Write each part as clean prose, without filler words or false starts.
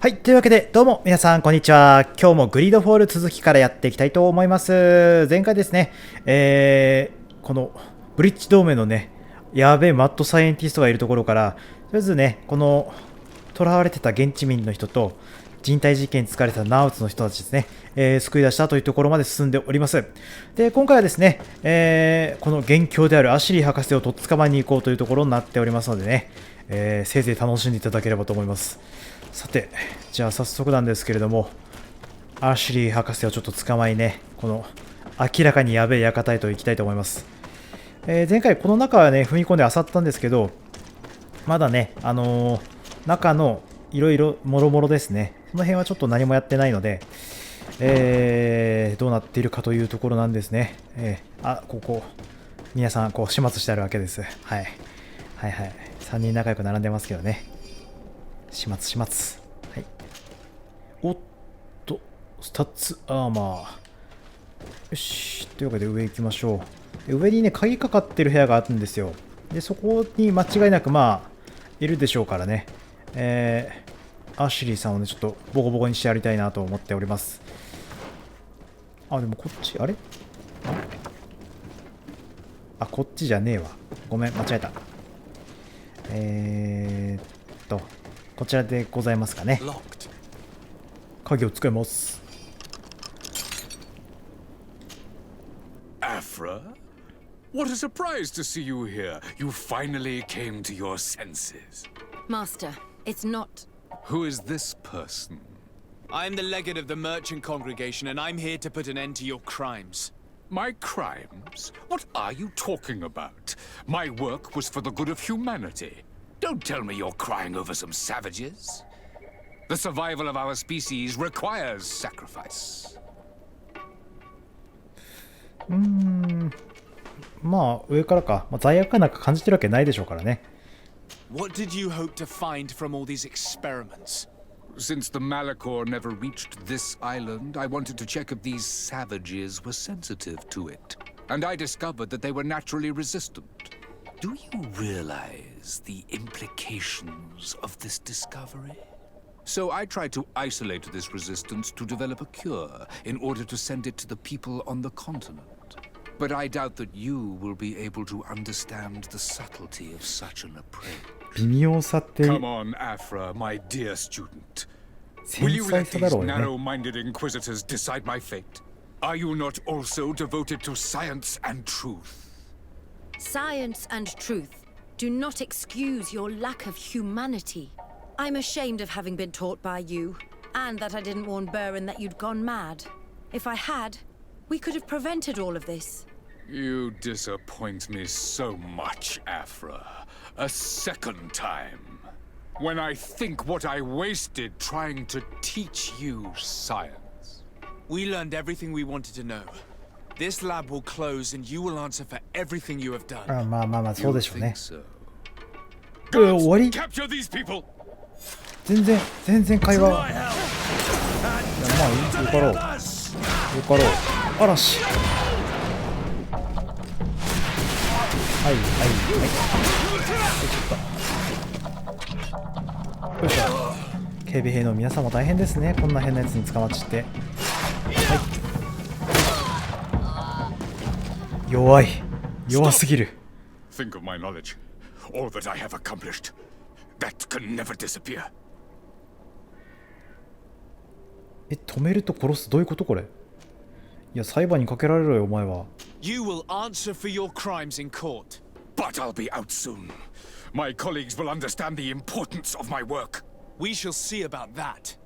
はい。というわけで、どうも、皆さん、こんにちは。今日もグリードフォール続きからやっていきたいと思います。前回ですね、このブリッジ同盟のね、やべえマッドサイエンティストがいるところから、とりあえずね、この、囚われてた現地民の人と、人体実験に疲れたナウツの人たちですね、救い出したというところまで進んでおります。で、今回はですね、この元凶であるアシリー博士をとっ捕まえに行こうというところになっておりますのでね、せいぜい楽しんでいただければと思います。さて、じゃあ早速なんですけれども、アシリー博士をちょっと捕まえね、この明らかにやべえ館へと行きたいと思います。前回この中はね、踏み込んで漁ったんですけど、まだね、中のいろいろもろもろですね、その辺はちょっと何もやってないので、どうなっているかというところなんですね。ここ、皆さん、こう、始末してあるわけです。はい。はいはい。3人仲良く並んでますけどね。始末、始末。はい。おっと、スタッツアーマー。よし。というわけで上行きましょう。で上にね、鍵かかってる部屋があるんですよ。で、そこに間違いなく、まあ、いるでしょうからね。アシリーさんをね、ちょっとボコボコにしてやりたいなと思っております。あ、でもこっち、あれこっちじゃねえわ。ごめん、間違えた。こちらでございますかね。鍵を使います。Afra? What a surprise to see you here. You finally came to your senses. Master, it's not... Who is this person? I'm the legate of the merchant congregation, and I'm here to put an end to your crimes. My crimes? What are you talking about? My work was for the good of humanity. Don't tell me you're crying over some savages. The survival of our species requires sacrifice. まあ、上からか。罪悪感なんか感じてるわけないでしょうからね。What did you hope to find from all these experiments? Since the Malachor never reached this island, I wanted to check if these savages were sensitive to it. And I discovered that they were naturally resistant. Do you realize the implications of this discovery? So I tried to isolate this resistance to develop a cure in order to send it to the people on the continent. But I doubt that you will be able to understand the subtlety of such an approach. 微妙さって Come on, Afra, my dear student. Will 繊 you 細 let さだ these ろうよね。 narrow-minded inquisitors decide my fate? Are you not also devoted to science and truth? Science and truth do not excuse your lack of humanity. I'm ashamed of having been taught by you, and that I didn't warn Burin that you'd gone mad. If I had, we could have prevented all of this. You disappoint me so much, Afra. A second time. When I think what I wasted trying to teach you science. We learned everything we wanted to know. This lab will close, and you will answer for everything you have done. まあまあまあ、そうでしょうね。 So. 終わり Capture these people! 全然会話。いや、まあいい。よかろう。よかろう。嵐。はいはいはい。よいしょ。警備兵の皆さんも大変ですね。こんな変なやつに捕まっちって。はい。弱い。弱すぎる。Think of my knowledge. All that I have accomplished. That can never disappear. 止めると殺す。どういうことこれ。いや、裁判にかけられろよ、お前は。You will answer for your crimes in court. But I'll be out soon. My colleagues will understand the importance of my work. We shall see about that.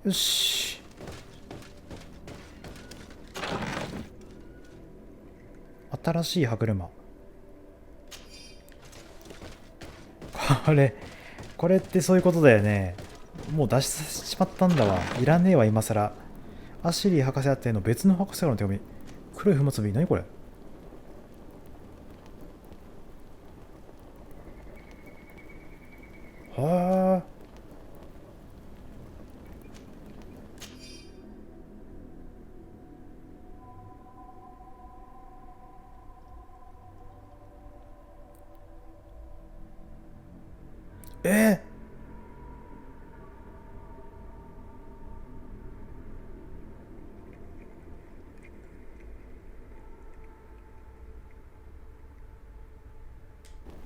よし。新しい歯車。これってそういうことだよね。もう出してしまったんだわ。いらねえわ、今更。アシリー博士宛ての別の博士からの手紙。黒い踏末尾。何これ。はあ。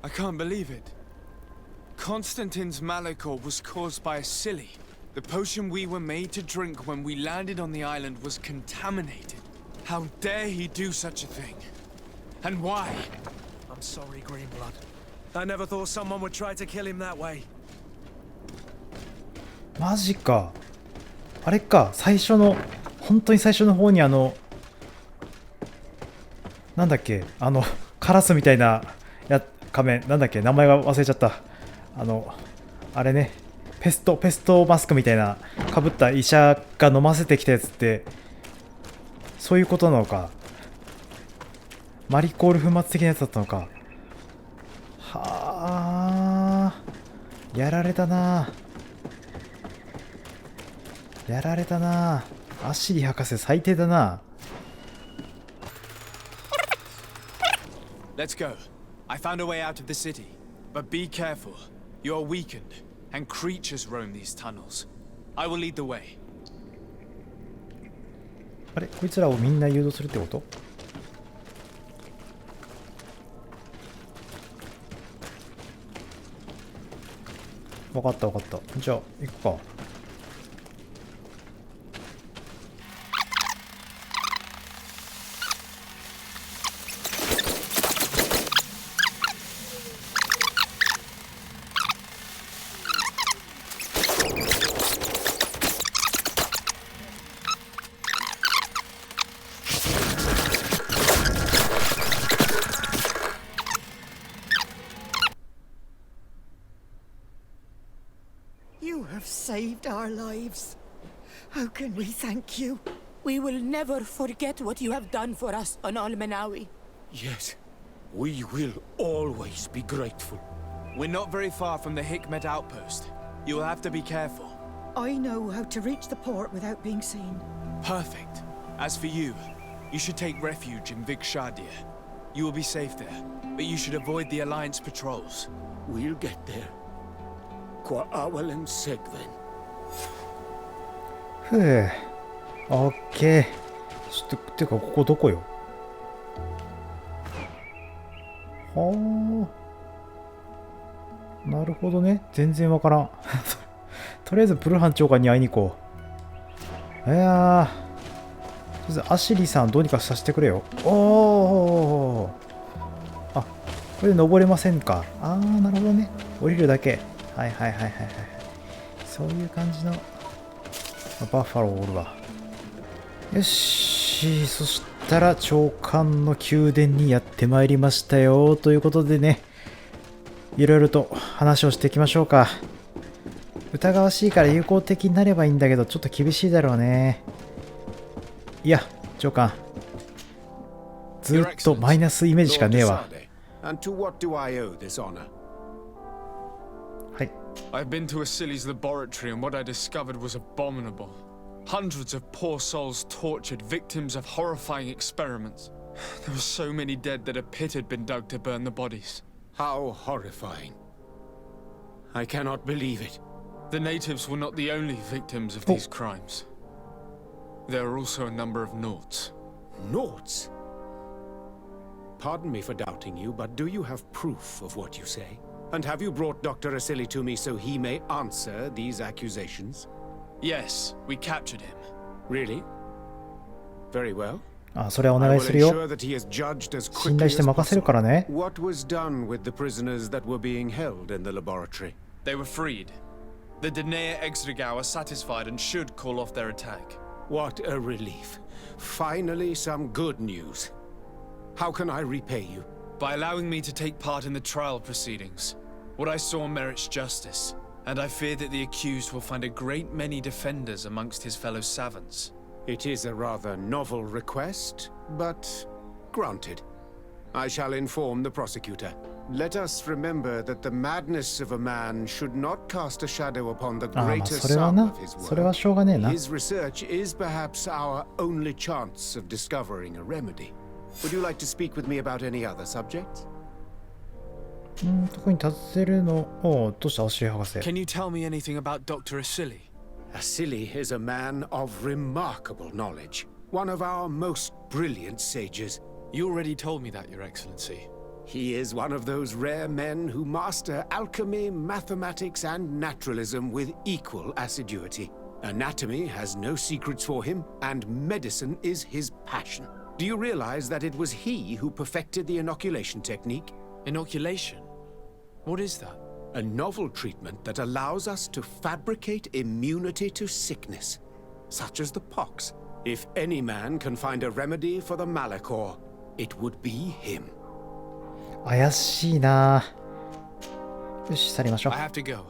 I can't believe it. Constantine's malachor was caused by a silly. The potion we were made to drink when we landed on the island was contaminated. How dare he do such a thing? And why? I'm sorry, Greenblood. I never thought someone would try to kill him that way. マジか。あれか、本当に最初の方になんだっけ、カラスみたいな仮面、なんだっけ、名前が忘れちゃった。あれね、ペストマスクみたいなかぶった医者が飲ませてきたやつって、そういうことなのか。マリコール粉末的なやつだったのか。はあ、やられたな。アシリ博士最低だな。Let's go. I found a way out of the city. But be careful. You are weakened, and creatures roam these tunnels. I will lead the way. あれ、こいつらをみんな誘導するってこと？わかった。じゃあ行くか。You have saved our lives. How can we thank you? We will never forget what you have done for us on Almenawi. Yes, we will always be grateful. We're not very far from the Hikmet outpost. You will have to be careful. I know how to reach the port without being seen. Perfect. As for you, you should take refuge in Vikshadir. You will be safe there, but you should avoid the Alliance patrols. We'll get there. Qua awalem segven. ふう、オッケー。ちょっと、てか、ここどこよ。はあ。なるほどね。全然わからん。とりあえず、プルハン長官に会いに行こう。いやー。とりあえず、アシリさん、どうにかさせてくれよ。おー。あ、これで登れませんか。あー、なるほどね。降りるだけ。はい。そういう感じの。バッファローおるわ。よし、そしたら長官の宮殿にやってまいりましたよということでね、いろいろと話をしていきましょうか。疑わしいから友好的になればいいんだけど、ちょっと厳しいだろうね。いや、長官、ずっとマイナスイメージしかねえわ。はい。I've been to Asili's laboratory and what I discovered was abominable. Hundreds of poor souls tortured, victims of horrifying experiments. There were so many dead that a pit had been dug to burn the bodies. How horrifying. I cannot believe it. The natives were not the only victims of these crimes. There are also a number of Nauts. Nauts? Pardon me for doubting you, but do you have proof of what you say? And have you brought Dr. Asili to me so he may answer these accusations? Yes, we captured him. Really? Very well. あ、それはお願いするよ。信頼して任せるからね。What was done with the prisoners that were being held in the laboratory? They were freed. The Danae Extrigao are satisfied and should call off their attack. What a relief. Finally some good news. How can I repay you? By allowing me to take part in the trial proceedings. What I saw merits justice, and I fear that the accused will find a great many defenders amongst his fellow savants. It is a rather novel request, but granted. I shall inform the prosecutor. Let us remember that the madness of a man should not cast a shadow upon the greater sum of his work. His research is perhaps our only chance of discovering a remedy. Would you like to speak with me about any other subjects? 特に立てるのをどうしたアシリ博士。 Can you tell me anything about Dr. Asili? Asili is a man of remarkable knowledge, one of our most brilliant sages. You already told me that, Your Excellency. He is one of those rare men who master alchemy, mathematics, and naturalism with equal assiduity. Anatomy has no secrets for him, and medicine is his passion. Do you realize that it was he who perfected the inoculation technique? Inoculation? What is that? A novel treatment that allows us to fabricate immunity to sickness, such as the pox. If any man can find a remedy for the Malachor, it would be him. 怪しいな。よし、去りましょう。 I have to go.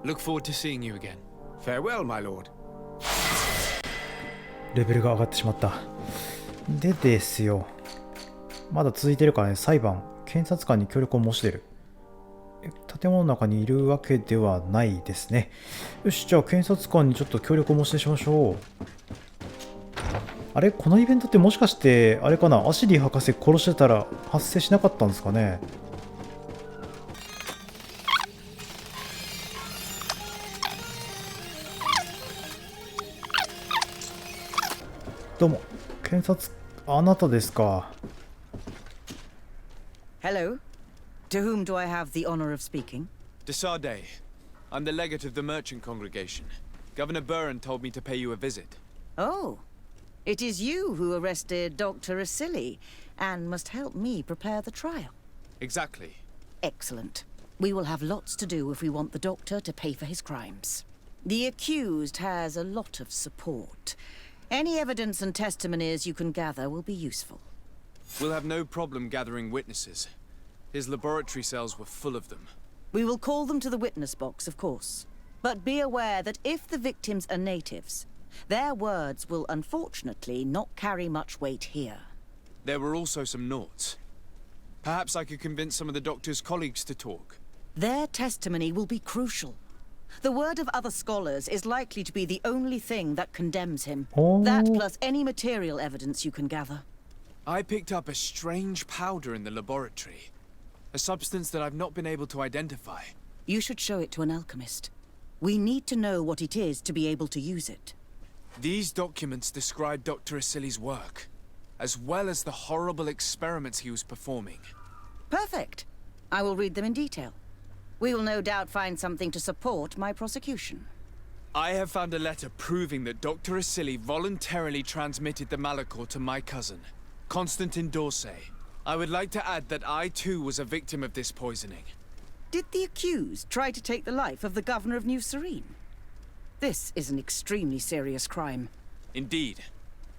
Look forward to seeing you again. Farewell, my lord. レベルが上がってしまった。でですよ。まだ続いてるからね、裁判。検察官に協力を申し出る。建物の中にいるわけではないですね。よし、じゃあ検察官にちょっと協力を申し出しましょう。あれ、このイベントってもしかして、あれかな、アシリー博士殺してたら発生しなかったんですかね。どうも、検察、あなたですか。Hello. To whom do I have the honor of speaking? Desade. I'm the legate of the merchant congregation. Governor Burren told me to pay you a visit. Oh, it is you who arrested Dr. Asili and must help me prepare the trial. Exactly. Excellent. We will have lots to do if we want the doctor to pay for his crimes. The accused has a lot of support. Any evidence and testimonies you can gather will be useful. We'll have no problem gathering witnesses. His laboratory cells were full of them. We will call them to the witness box, of course. But be aware that if the victims are natives, their words will unfortunately not carry much weight here. There were also some noughts. Perhaps I could convince some of the doctor's colleagues to talk. Their testimony will be crucial. The word of other scholars is likely to be the only thing that condemns him. Oh. That plus any material evidence you can gather. I picked up a strange powder in the laboratory. A substance that I've not been able to identify. You should show it to an alchemist. We need to know what it is to be able to use it. These documents describe Dr. Asili's work, as well as the horrible experiments he was performing. Perfect. I will read them in detail. We will no doubt find something to support my prosecution. I have found a letter proving that Dr. Asili voluntarily transmitted the Malachor to my cousin, Constantin Dorsey. I would like to add that I too was a victim of this poisoning. Did the accused try to take the life of the governor of New Serene? This is an extremely serious crime. Indeed.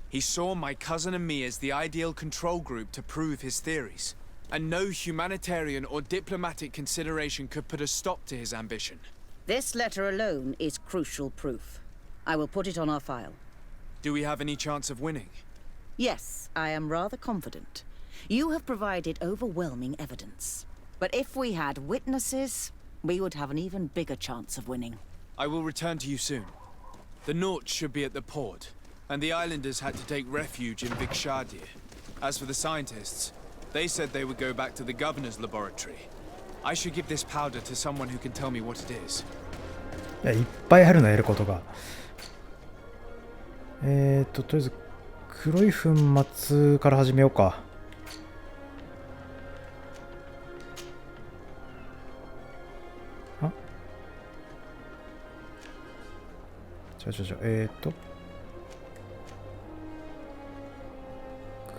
He saw my cousin and me as the ideal control group to prove his theories. And no humanitarian or diplomatic consideration could put a stop to his ambition. This letter alone is crucial proof. I will put it on our file. Do we have any chance of winning? Yes, I am rather confident. You have provided overwhelming evidence. But if we had witnesses, we would have an even bigger chance of winning. I will return to you soon. The Nauts should be at the port, and the islanders had to take refuge in Vikshadir. As for the scientists, they said they would go back to the governor's laboratory. I should give this powder to someone who can tell me what it is. いや、いっぱいあるな、やることが。とりあえず、黒い粉末から始めようか。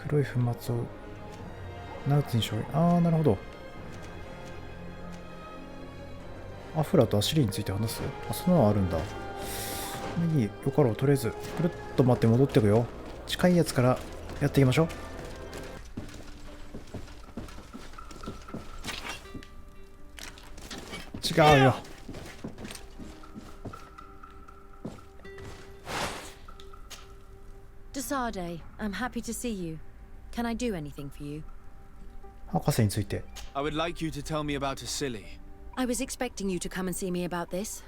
黒い粉末をナウツに醤油。ああ、なるほど。アフラとアシリーについて話す。あ、そんなのあるんだ。いい、よかろう。とりあえず、くるっと待って戻ってくよ。近いやつからやっていきましょう。違うよ。Desade, I'm happy to see you. Can I do anything for you? 博士について。I would like you to tell me about Asili. I was expecting you to come and see me about this.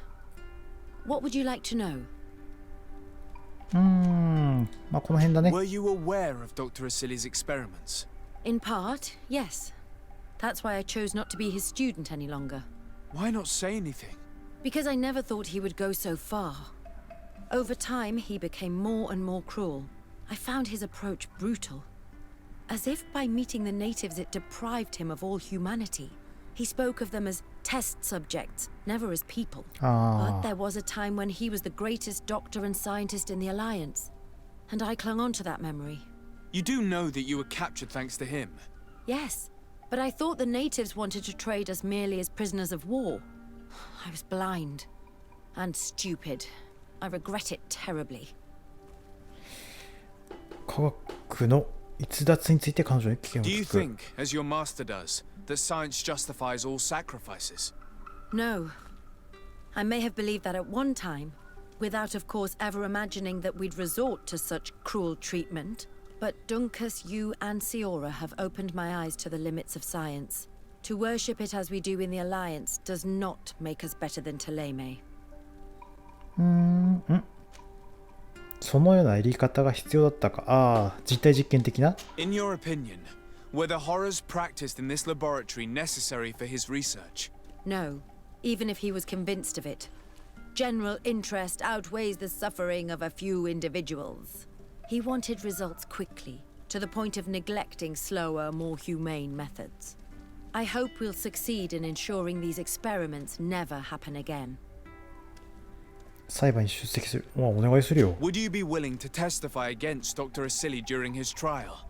What would you like to know? まあこの辺だね。 Were you aware of Dr. Asili's experiments? In part, yes. That's why I chose not to be his student any longer. Why not say anything? Because I never thought he would go so far. Over time, he became more and more cruel. I found his approach brutal. As if by meeting the natives it deprived him of all humanity. He spoke of them as test subjects, never as people. But there was a time when he was the greatest doctor and scientist in the Alliance, and I clung on to that memory. You do know that you were captured thanks to him? Yes, but I thought the natives wanted to trade us merely as prisoners of war. I was blind and stupid. I regret it terribly. 科学の逸脱について彼女に危険を Do you 聞く。 think, as your master does, that science justifies all sacrifices? No. I may have believed that at one time, without of course ever imagining that we'd resort to such cruel treatment. But Dunkus, you and Siora have opened my eyes to the limits of science. To worship it as we do in the Alliance does not make us better than Teleme. そのようなやり方が必要だったか。ああ、実体実験的な。 In your opinion, were the horrors practiced in this laboratory necessary for his research? No, even if he was convinced of it. General interest outweighs the suffering of a few individuals. He wanted results quickly, to the point of neglecting slower, more humane methods. I hope we'll succeed in ensuring these experiments never happen again. 裁判に出席する。お願いするよ。 Would you be willing to testify against Dr. Asili during his trial?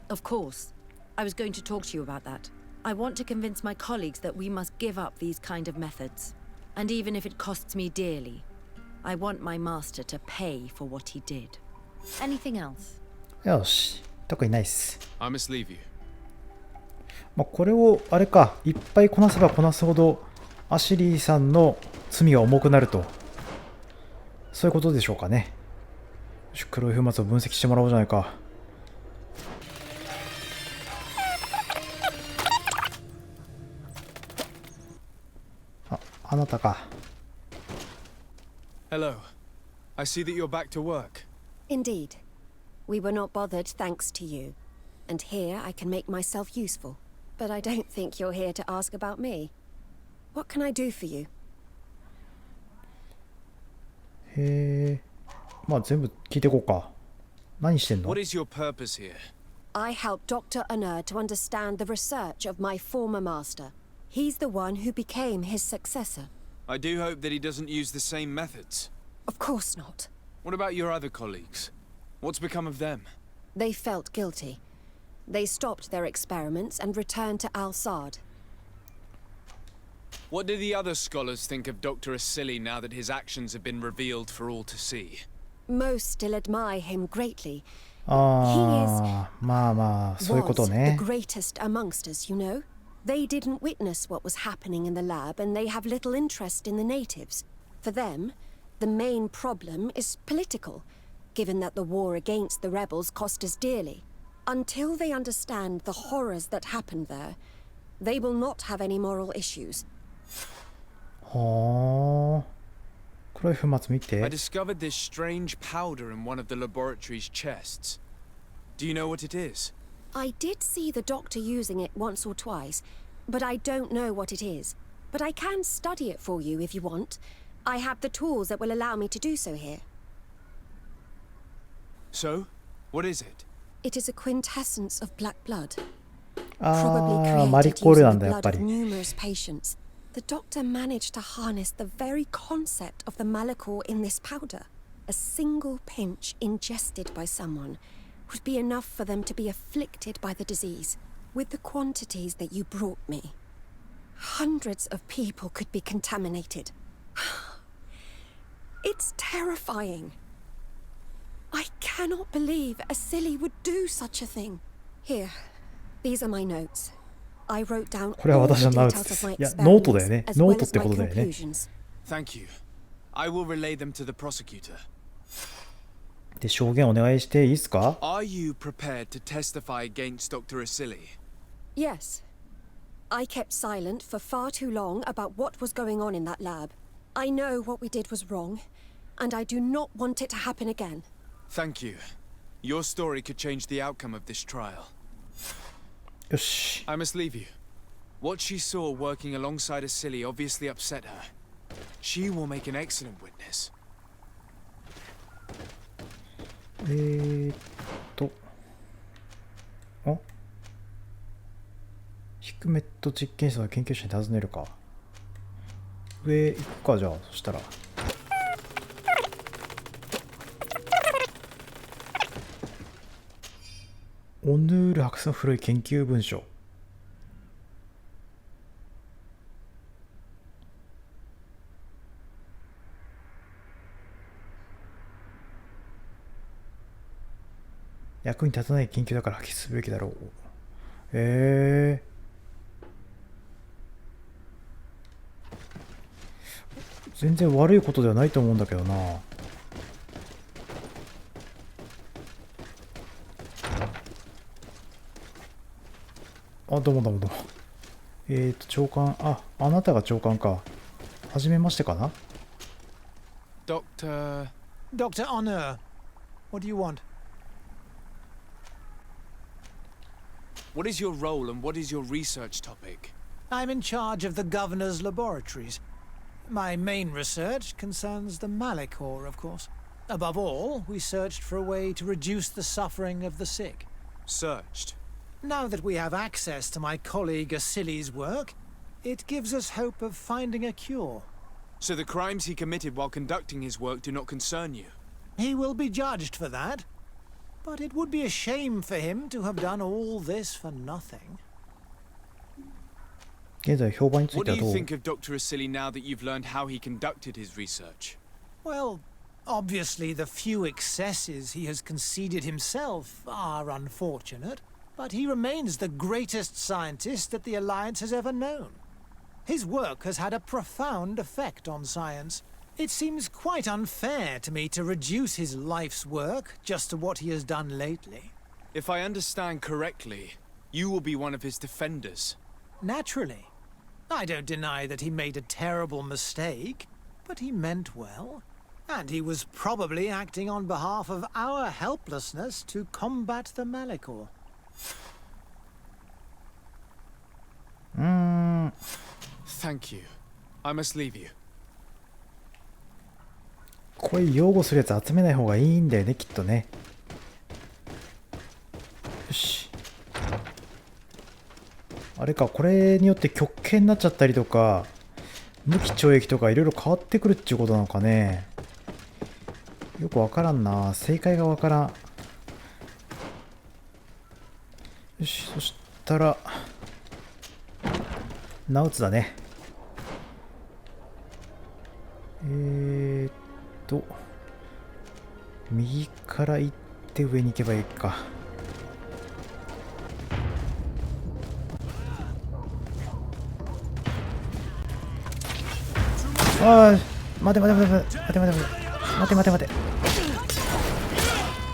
Of course. I was going to talk to you about that. I want to convince my colleagues that we must give up these kind of methods. And even if it costs me dearly, I want my master to pay for what he did. Anything else? よし。特にないっす。I must leave you. これを、あれか、いっぱいこなせばこなすほど、アシリーさんの罪が重くなると。そういうことでしょうかね。よし、黒い粉末を分析してもらおうじゃないか。あなたか。Hello. I see that you're back to work. Indeed. We were not bothered thanks to you. And here I can make myself useful. But I don't think you're here to ask about me. What can I do for you? へえ。全部聞いていこうか。何してんの？ What is your purpose here? I help Dr. Unur to understand the research of my former master. He's the one who became his successor. I do hope that he doesn't use the same methods. Of course not. What about your other colleagues? What's become of them? They felt guilty. They stopped their experiments and returned to Al-Sad. What do the other scholars think of Dr. Asili now that his actions have been revealed for all to see? Most still admire him greatly. ああ、そういうことね。 Was the greatest amongst us, you know? They didn't witness what was happening in the lab, and they have little interest in the natives. For them, the main problem is political, given that the war against the rebels cost us dearly. Until they understand the horrors that happened there, they will not have any moral issues. はあ。黒い粉末見て。 I discovered this strange powder in one of the laboratory's chests. Do you know what it is? I did see the doctor using it once or twice, but I don't know what it is. But I can study it for you if you want. I have the tools that will allow me to do so here. So, what is it? It is a quintessence of black blood. ああ、マリコールなんだ、やっぱり。 Numerous patients. The doctor managed to harness the very concept of the Malachor in this powder. A single pinch ingested by someone would be enough for them to be afflicted by the disease. With the quantities that you brought me, hundreds of people could be contaminated. It's terrifying. I cannot believe Asili would do such a thing. Here, these are my notes. I wrote down all the details of my experiments as well as my conclusions. Thank you. I will relay them to the prosecutor. で、証言お願いしていいですか？ Are you prepared to testify against Dr. Asili? Yes. I kept silent for far too long about what was going on in that lab. I know what we did was wrong, and I do not want it to happen again. Thank you. Your story could change the outcome of this trial. よし。 I must leave you. What she saw working alongside Asili obviously upset her. She will make an excellent witness. あ、クメット実験室の研究者に尋ねるか。上行くか、じゃあ。そしたらオヌール博士の古い研究文書。役に立たない研究だから破棄すべきだろう。全然悪いことではないと思うんだけどな。あ、どうもどうもどうも。長官、あなたが長官か。はじめましてかな。Dr. Honor, what do you want? What is your role and what is your research topic? I'm in charge of the governor's laboratories. My main research concerns the Malachor, of course. Above all, we searched for a way to reduce the suffering of the sick. Searched? Now that we have access to my colleague Asili's work, it gives us hope of finding a cure. So the crimes he committed while conducting his work do not concern you? He will be judged for that. But it would be a shame for him to have done all this for nothing. 現在評判につい What て do は you どう？ think of Dr. Asili now that you've learned how he conducted his research? Well, obviously the few excesses he has conceded himself are unfortunate, but he remains the greatest scientist that the Alliance has ever known. His work has had a profound effect on science. It seems quite unfair to me to reduce his life's work just to what he has done lately. If I understand correctly, you will be one of his defenders. Naturally. I don't deny that he made a terrible mistake, but he meant well. And he was probably acting on behalf of our helplessness to combat the Malachor. Thank you. I must leave you. こういう擁護するやつ集めない方がいいんだよね、きっとね。よし。あれか、これによって極刑になっちゃったりとか、無期懲役とかいろいろ変わってくるっていうことなのかね。よくわからんな。正解がわからん。よし、そしたら、ナウツだね。右から行って上に行けばいいか。ああ、待て待て待て待て待て待て待て待て待て。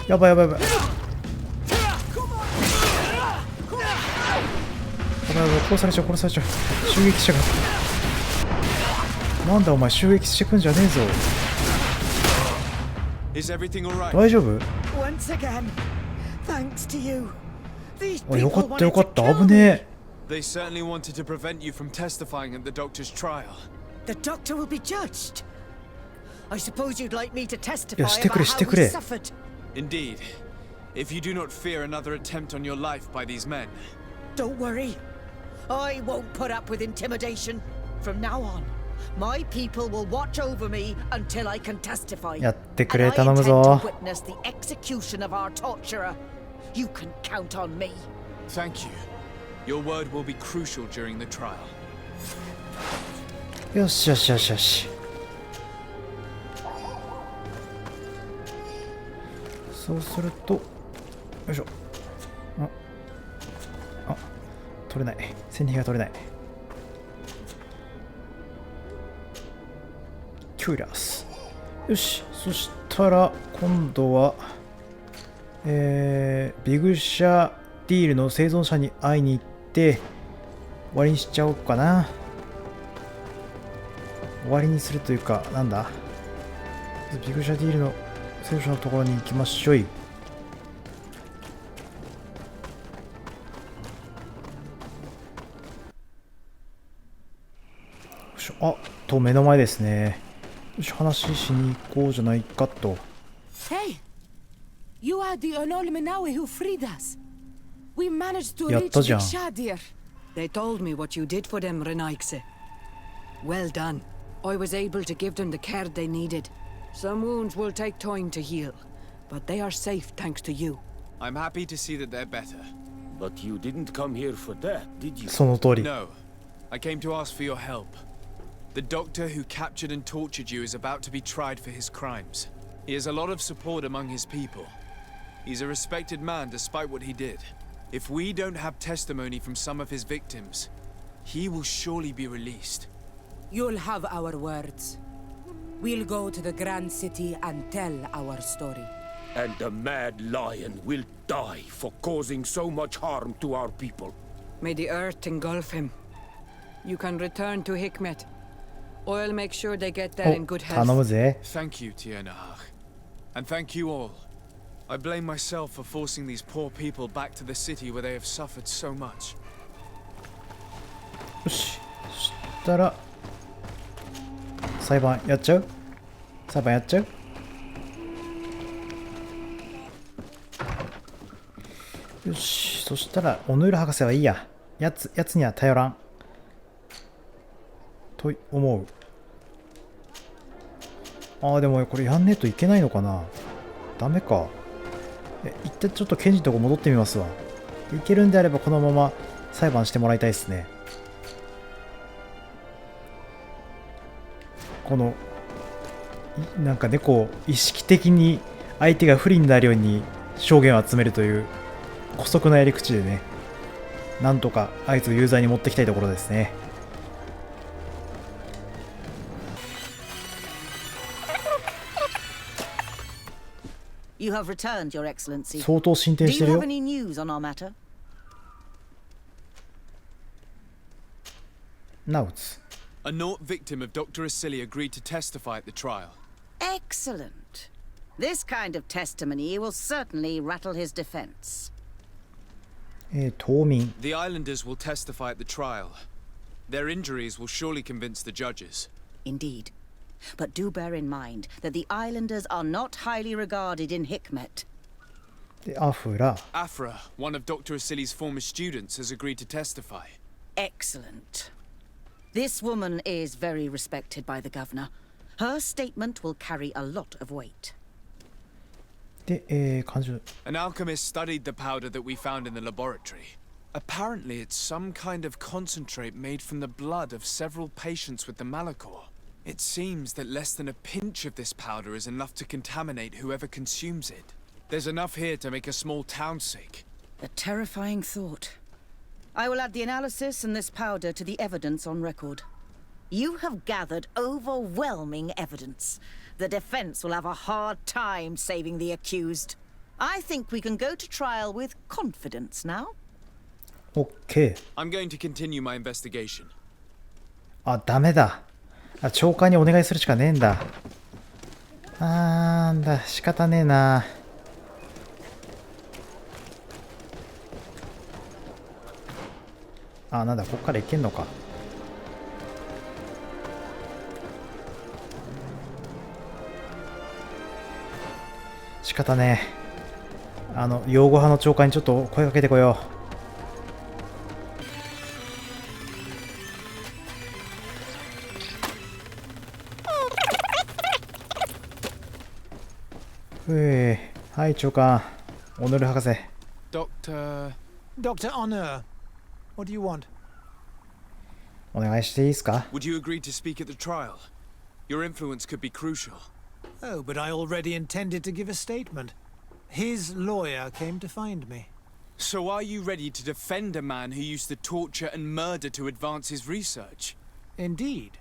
やばいやばいやばい。やばいやばい、殺されちゃう殺されちゃう。襲撃者が。なんだお前、襲撃してくんじゃねえぞ。大丈夫？ Once again, thanks to you. These あ、よか people ったよか wanted っ to た、 kill 危 me. ね They certainly wanted to prevent you from testifying at the doctor's trial. The doctor will be judged. I suppose you'd like me to え。い testify や、してく about れして how く we れ。 suffered. Indeed. If you do not fear another attempt on your life by these men. Don't worry. I won't put up with intimidation. From now on, my people will watch over me until I can testify. やってくれ、 And I 頼む intend ぞ。 to witness the execution of our torturer. You can count on me. Thank you. Your word will be crucial during the trial. よしよしよしよし。そうすると、よいしょ。あ、取れない。戦利品が取れない。キュイラス。よし、そしたら今度は、ビグシャディールの生存者に会いに行って終わりにしちゃおうかな。終わりにするというか、なんだ、ビグシャディールの生存者のところに行きましょい。よし、あと目の前ですね。よし、話しに行こうじゃないかと。 Hey! You are the Anol Menawe who freed us. We managed to やっ reach たじゃん。 Shadir. They told me what you did for them, Renaikse. Well done. I was able to give them the care they needed. Some wounds will take time to heal, but they are safe thanks to you. I'm happy to see that they're better. But you didn't come here for that, did you? その通り。 No. I came to ask for your help. The doctor who captured and tortured you is about to be tried for his crimes. He has a lot of support among his people. He's a respected man despite what he did. If we don't have testimony from some of his victims, he will surely be released. You'll have our words. We'll go to the Grand City and tell our story. And the mad lion will die for causing so much harm to our people. May the earth engulf him. You can return to Hikmet. I'll make sure they get there in good 頼 health. むぜ。 Thank you, Tiernahach. And thank you all. I blame myself for forcing these poor people back to the city where they have suffered so much. よし。そしたら、裁判やっちゃう？裁判やっちゃう？よし。そしたら、オヌール博士はいいや。やつには頼らん。と思う。ああ、でもこれやんねえといけないのかな。ダメか。一旦ちょっと検事のとこ戻ってみますわ。いけるんであればこのまま裁判してもらいたいですね。このなんかね、こう意識的に相手が不利になるように証言を集めるという姑息なやり口でね、なんとかあいつを有罪に持ってきたいところですね。You have returned, Your Excellency. 相当進展 Do して you る have よ。 any news on our matter? ナウツ。 A Nort victim of Dr. Asili agreed to testify at the trial. Excellent. This kind of testimony will certainly rattle his defense. 島民。 The islanders will testify at the trial. Their injuries will surely convince the judges. Indeed. But do bear in mind that the islanders are not highly regarded in Hikmet. で、アフラ。 Afra, one of Dr. Asili's former students, has agreed to testify. Excellent. This woman is very respected by the governor. Her statement will carry a lot of weight. で、感情。 An alchemist studied the powder that we found in the laboratory. Apparently, it's some kind of concentrate made from the blood of several patients with the Malachor. It seems that less than a pinch of this powder is enough to contaminate whoever consumes it. There's enough here to make a small town sick. A terrifying thought. I will add the analysis and this powder to the evidence on record. You have gathered overwhelming evidence. The defense will have a hard time saving the accused. I think we can go to trial with confidence now. OK。I'm going to continue my investigation. あ、ダメだ。あ、長官にお願いするしかねえんだ。なんだ、仕方ねえな。あ、なんだ、こっから行けんのか。仕方ねえ。擁護派の長官にちょっと声かけてこよう。はい、長官。オノル博士。Doctor... Dr. Honor, what do you want? お願いしていいですか？ Would you agree to speak at the trial? Your influence could be crucial. Oh, but I already intended to give a statement. His lawyer came to find me. So are you ready to defend a man who used to torture and murder to advance his research? Indeed,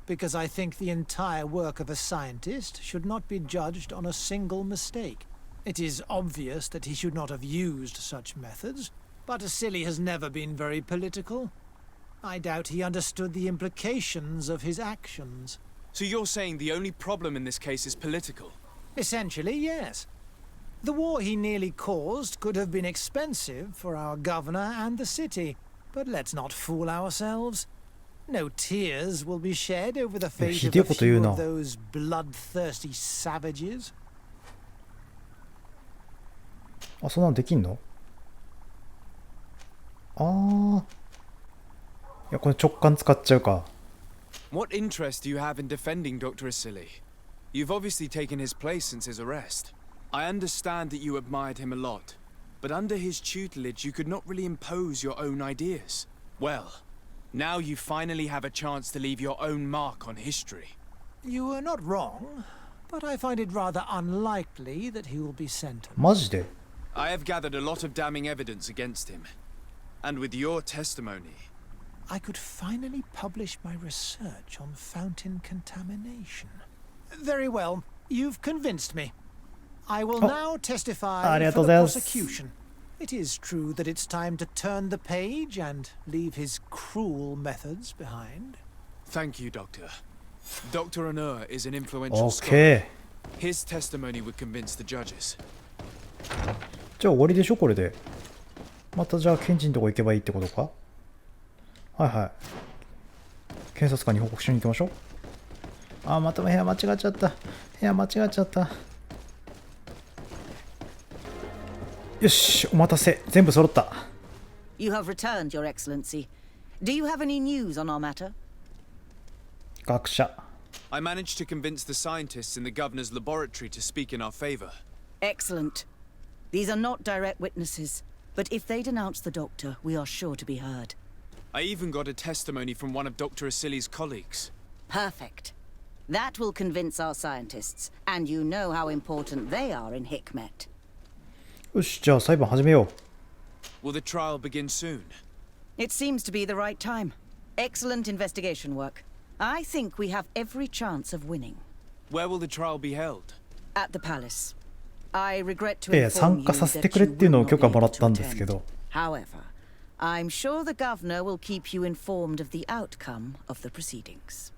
because I think the entire work of a scientist should not be judged on a single mistake. It is obvious that he should not have used such methods, but Asili has never been very political. I doubt he understood the implications of his actions. So you're saying the only problem in this case is political? Essentially, yes. The war he nearly caused could have been expensive for our governor and the city, but let's not fool ourselves. No tears will be shed over the fate of a few of those bloodthirsty savages. あ、そんなのできんの？ああ。や、この直感使っちゃうか。What interest do you have in defending Dr. Asili? You've obviously taken his place since his arrest. I understand that you admired him a lot, but under his tutelage you could not really impose your own ideas. Well, now you finally have a chance to leave your own mark on history. You were not wrong, but I find it rather unlikely that he will be sentenced. マジで I have gathered a lot of damning evidence against him. And with your testimony, I could finally publish my research on fountain contamination. Very well, you've convinced me. I will now testify for the prosecution. It is true that it's time to turn the page and leave his cruel methods behind. Thank you, Doctor. Dr. Anur is an influential scholar. His testimony would convince the judges. じゃあ終わりでしょこれで。またじゃあ検事のとこ行けばいいってことか。はいはい。検察官に報告しに行きましょう。あー、また部屋間違っちゃった。部屋間違っちゃった。よし、お待たせ。全部揃った。You have returned, Your Excellency. Do you have any news on our matter? 学者。I managed to convince the scientists in the governor's laboratory to speak in our favor. Excellent. These are not direct witnesses, but if they denounce the doctor, we are sure to be heard. I even got a testimony from one of Dr. Asili's colleagues. Perfect. That will convince our scientists, and you know how important they are in Hikmet. よし、じゃあ裁判始めよう。Will the trial begin soon? It seems to be the right time. Excellent investigation work. I think we have every chance of winning. Where will the trial be held? At the palace. I regret to う。inform 参 you 加させて that くれ you っていう will のを not 許 be 可も able らった to んですけ attend. ど。However, I'm sure the governor will keep you informed of the outcome of the proceedings.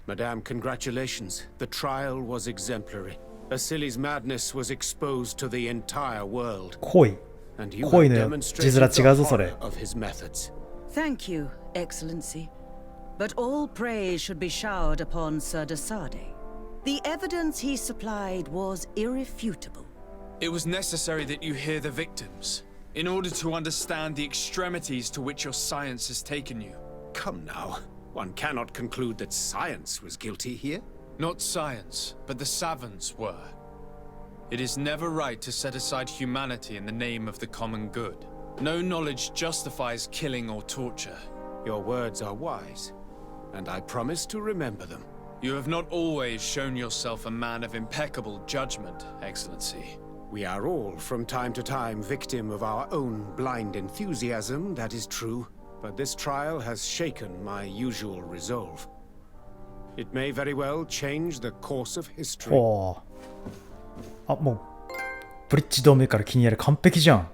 Madame, congratulations. The trial was exemplary. Asili's madness was exposed to the entire world. 恋。 And you 恋 have のよ。 demonstrated 字面 the 違うぞ、それ。 horror of his methods. Thank you, Excellency. But all praise should be showered upon Sir Desade. The evidence he supplied was irrefutable. It was necessary that you hear the victims, in order to understand the extremities to which your science has taken you. Come now. One cannot conclude that science was guilty here. Not science, but the savants were. It is never right to set aside humanity in the name of the common good. No knowledge justifies killing or torture. Your words are wise, and I promise to remember them. You have not always shown yourself a man of impeccable judgment, Excellency. We are all, from time to time, victim of our own blind enthusiasm, that is true. But this trial has shaken my usual resolve. It may very well change the course of history. ほう。あ、もう、ブリッジ同盟から気になる。完璧じゃん。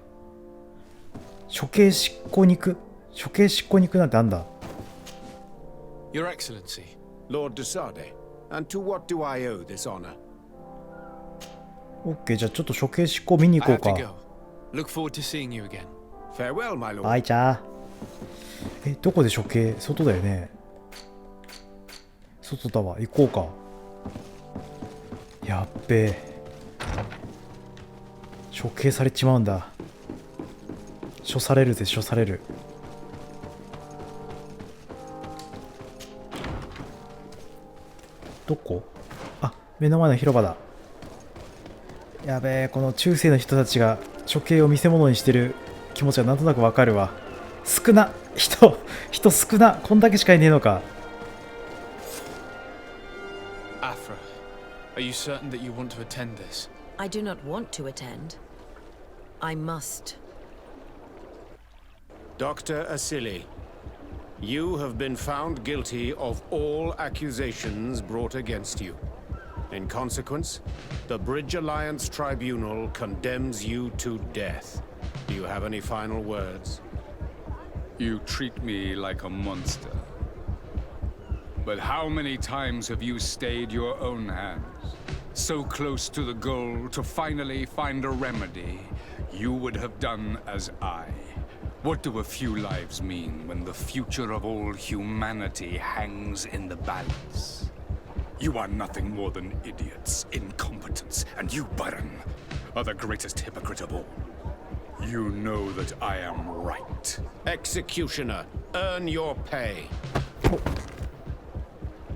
処刑執行に行く。処刑執行に行くなんてあんだ。Your Excellency. Lord Desade, and to what do I owe this honor? オッケー、じゃあちょっと処刑執行見に行こ I う have か。 to go. Look forward to seeing you again. Farewell, my lord. はい、じゃあ。どこで処刑？外だよね。外だわ。行こうか。やっべえ。処刑されちまうんだ。処されるぜ、処される。どこ？あ、目の前の広場だ。やべえ、この中世の人たちが処刑を見せ物にしてる気持ちはなんとなくわかるわ。少な、人少な、こんだけしかいねえのか。Afra, are you certain that you want to attend this? I do not want to attend. I must. Dr. Asili, you have been found guilty of all accusations brought against you. In consequence, the Bridge Alliance Tribunal condemns you to death. Do you have any final words? You treat me like a monster. But how many times have you stayed your own hands? So close to the goal to finally find a remedy, you would have done as I. What do a few lives mean when the future of all humanity hangs in the balance? You are nothing more than idiots, incompetents, and you, Baron, are the greatest hypocrite of all. You know that I am right. Executioner, earn your pay.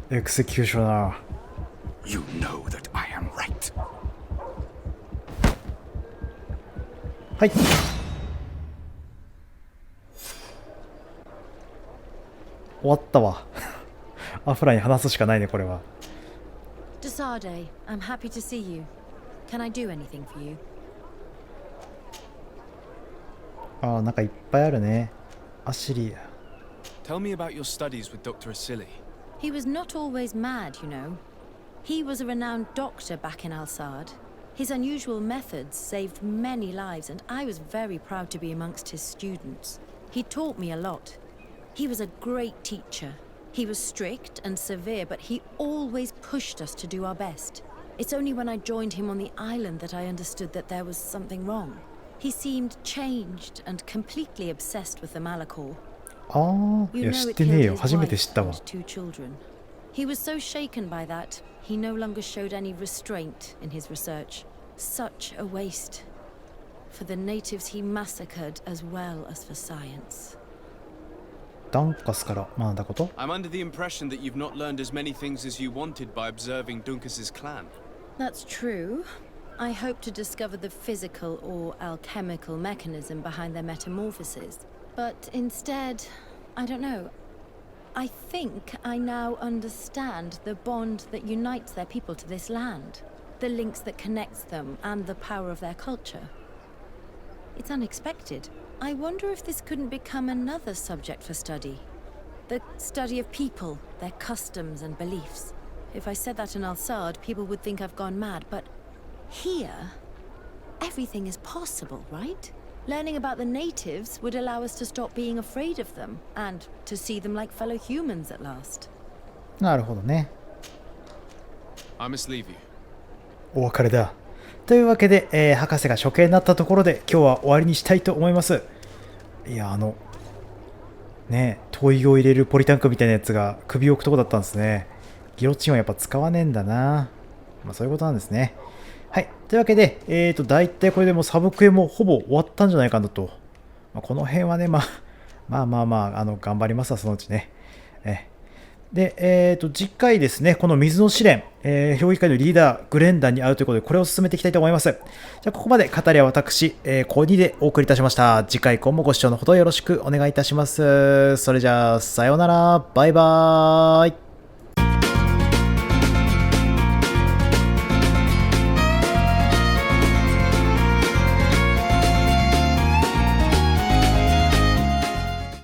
エクセキューショナー。 You know that I am right. はい。終わったわ。アフラに話すしかないね、これは。Desade, I'm happy to see you. Can I do anything for you? ああ、なんかいっぱいあるね。アシリー。 Tell me about your studies with Dr. Asili. He was not always mad, you know. He was a renowned doctor back in Al-Sad. His unusual methods saved many lives, and I was very proud to be amongst his students. He taught me a lot. He was a great teacher. He was strict and severe, but he always pushed us to do our best. It's only when I joined him on the island that I understood that there was something wrong. He seemed changed and completely obsessed with the Malachor. ああ、いや、知ってねえよ。初めて知ったわ。 Two children. He was so shaken by that, he no longer showed any restraint in his research. Such a waste. For the natives he massacred as well as for science. ダンカスから学んだこと？ I'm under the impression that you've not learned as many things as you wanted by observing Duncas's clan. That's true. I hope to discover the physical or alchemical mechanism behind their metamorphoses. But instead, I don't know. I think I now understand the bond that unites their people to this land, the links that connects them, and the power of their culture. It's unexpected. I wonder if this couldn't become another subject for study. The study of people, their customs and beliefs. If I said that in Al-Sad, people would think I've gone mad, but here, everything is possible, right? Learning about the natives would allow us to stop being afraid of them, and to see them like fellow humans at last. なるほどね。 I must leave you. お別れだ。というわけで、博士が処刑になったところで今日は終わりにしたいと思います。いや、ねえ、灯油を入れるポリタンクみたいなやつが首を置くとこだったんですね。ギロチンはやっぱ使わねえんだな。まあそういうことなんですね。はい。というわけで、だいたいこれでもうサブクエもほぼ終わったんじゃないかなと。まあ、この辺はね、まあ、頑張りますわ、そのうちね。で、次回ですね、この水の試練、評議会のリーダー、グレンダンに会うということで、これを進めていきたいと思います。じゃあ、ここまで語りは私、コーニーでお送りいたしました。次回以降もご視聴のほどよろしくお願いいたします。それじゃあ、さようなら、バイバーイ。